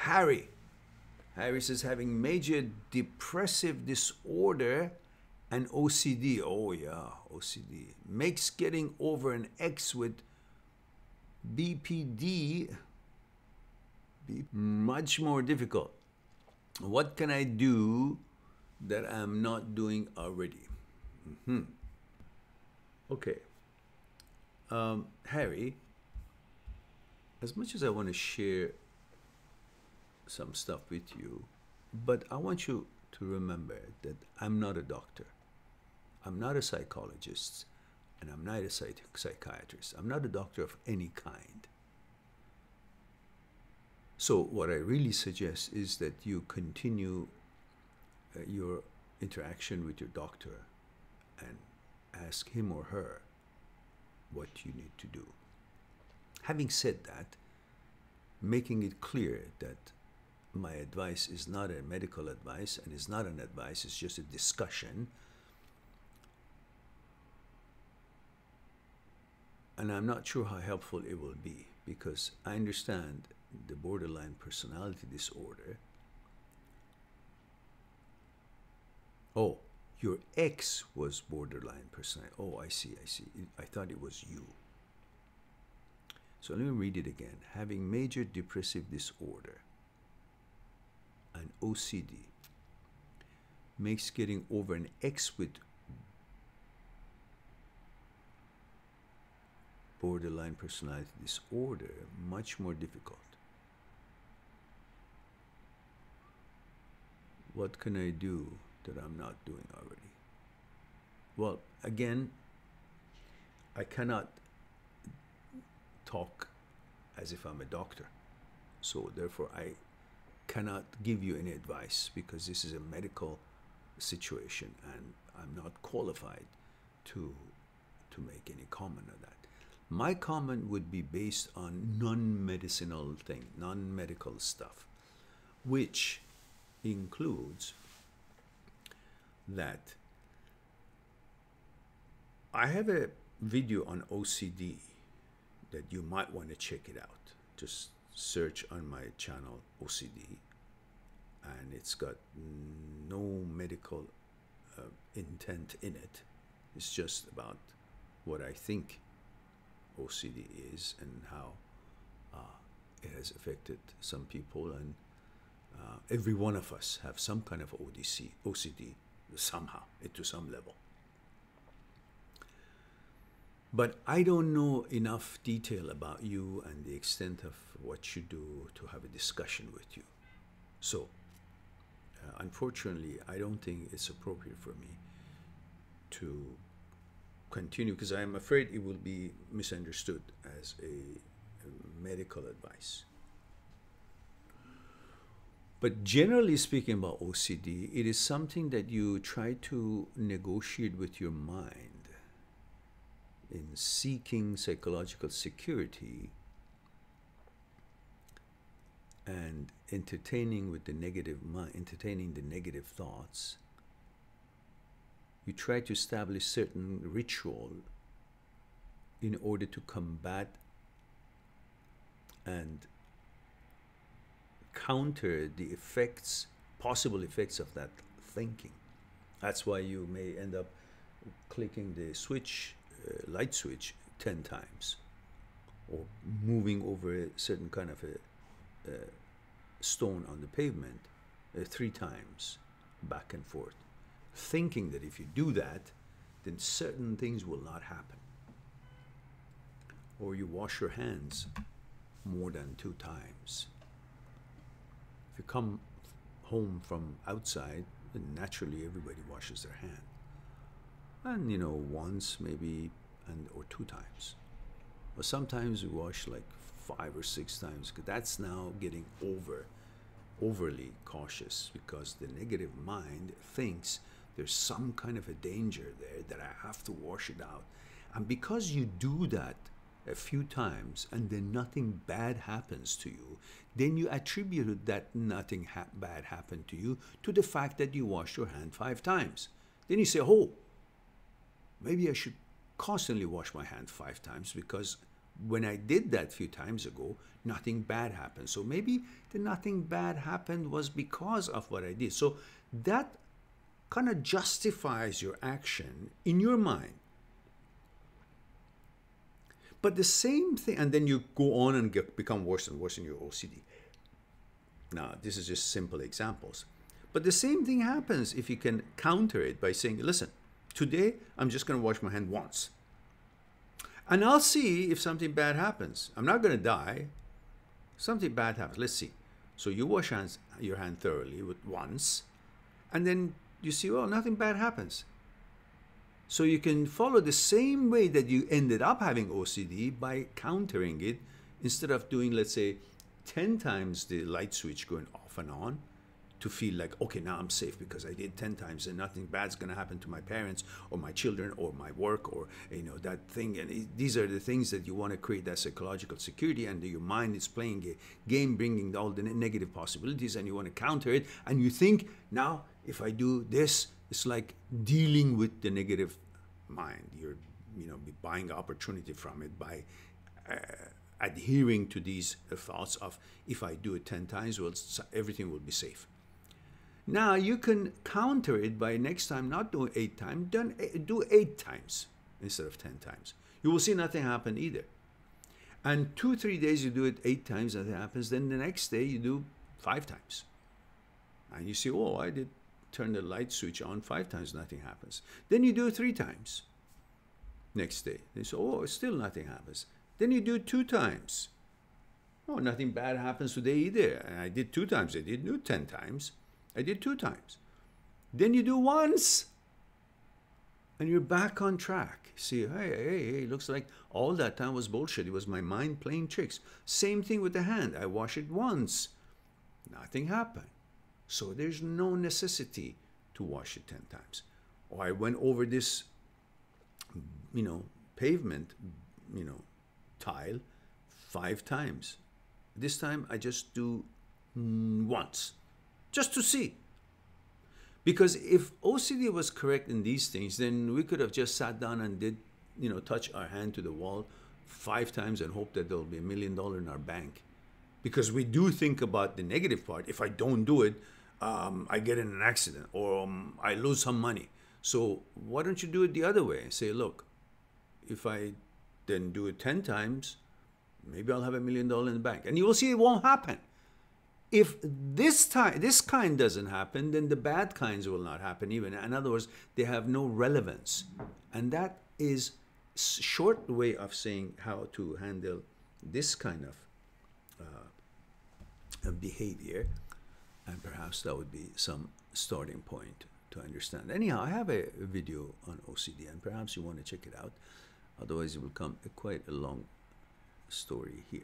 Harry. Harry says having major depressive disorder and OCD. Oh yeah, OCD. Makes getting over an ex with BPD much more difficult. What can I do that I'm not doing already? Okay. Harry, as much as I want to share some stuff with you, but I want you to remember that I'm not a doctor. I'm not a psychologist, and I'm not a psychiatrist. I'm not a doctor of any kind. So what I really suggest is that you continue your interaction with your doctor and ask him or her what you need to do. Having said that, making it clear that my advice is not a medical advice and is not an advice, it's just a discussion. And I'm not sure how helpful it will be, because I understand the borderline personality disorder. Oh, your ex was borderline personality. Oh, I see. I thought it was you. So let me read it again. Having major depressive disorder and OCD makes getting over an ex with borderline personality disorder much more difficult. What can I do that I'm not doing already? Well, again, I cannot talk as if I'm a doctor. So therefore, I cannot give you any advice, because this is a medical situation and I'm not qualified to make any comment on that. My comment would be based on non-medicinal thing, non-medical stuff, which includes that I have a video on OCD that you might want to check it out. Just search on my channel OCD, and it's got no medical intent in it. It's just about what I think OCD is and how it has affected some people, and every one of us have some kind of OCD somehow, to some level. But I don't know enough detail about you and the extent of what you do to have a discussion with you. So, unfortunately, I don't think it's appropriate for me to continue, because I'm afraid it will be misunderstood as a medical advice. But generally speaking about OCD, it is something that you try to negotiate with your mind in seeking psychological security and entertaining the negative thoughts. You try to establish certain ritual in order to combat and counter the effects, possible effects of that thinking. That's why you may end up clicking the switch, light switch 10 times, or moving over a certain kind of a stone on the pavement 3 times, back and forth, thinking that if you do that, then certain things will not happen. Or you wash your hands more than 2 times. If you come home from outside, then naturally everybody washes their hand. And once maybe, or 2 times. But sometimes we wash like 5 or 6 times, because that's now getting overly cautious, because the negative mind thinks there's some kind of a danger there that I have to wash it out. And because you do that a few times and then nothing bad happens to you, then you attribute that nothing bad happened to you to the fact that you washed your hand 5 times. Then you say, oh, maybe I should constantly wash my hand 5 times, because when I did that a few times ago, nothing bad happened. So maybe the nothing bad happened was because of what I did. So that kind of justifies your action in your mind. But the same thing, and then you go on and become worse and worse in your OCD. Now, this is just simple examples. But the same thing happens if you can counter it by saying, listen, today I'm just going to wash my hand once. And I'll see if something bad happens. I'm not going to die. Something bad happens. Let's see. So you wash your hand thoroughly once, and then you see, well, nothing bad happens. So you can follow the same way that you ended up having OCD by countering it. Instead of doing, let's say, 10 times the light switch going off and on to feel like, okay, now I'm safe because I did 10 times and nothing bad's going to happen to my parents or my children or my work or, you know, that thing. And these are the things that you want to create, that psychological security, and your mind is playing a game, bringing all the negative possibilities, and you want to counter it. And you think, now, if I do this, it's like dealing with the negative mind. You're, you know, buying opportunity from it by adhering to these thoughts of, if I do it 10 times, well, everything will be safe. Now you can counter it by next time not doing 8 times, do 8 times instead of 10 times. You will see nothing happen either. And 2-3 days you do it 8 times, nothing happens. Then the next day you do 5 times. And you see, oh, I did turn the light switch on 5 times, nothing happens. Then you do it 3 times. Next day, they say, oh, still nothing happens. Then you do 2 times. Oh, nothing bad happens today either. And I did 2 times. I didn't do 10 times. I did 2 times. Then you do once. And you're back on track. See, hey, looks like all that time was bullshit. It was my mind playing tricks. Same thing with the hand. I wash it once. Nothing happened. So there's no necessity to wash it 10 times. Or I went over this, you know, pavement, you know, tile 5 times. This time I just do once, just to see. Because if OCD was correct in these things, then we could have just sat down and did, you know, touch our hand to the wall 5 times and hope that there'll be $1 million in our bank. Because we do think about the negative part. If I don't do it, I get in an accident or I lose some money. So why don't you do it the other way? Say, look, if I then do it 10 times, maybe I'll have $1 million in the bank. And you will see it won't happen. If this kind doesn't happen, then the bad kinds will not happen even. In other words, they have no relevance. And that is a short way of saying how to handle this kind of behavior. And perhaps that would be some starting point to understand. Anyhow, I have a video on OCD, and perhaps you want to check it out. Otherwise, it will become quite a long story here.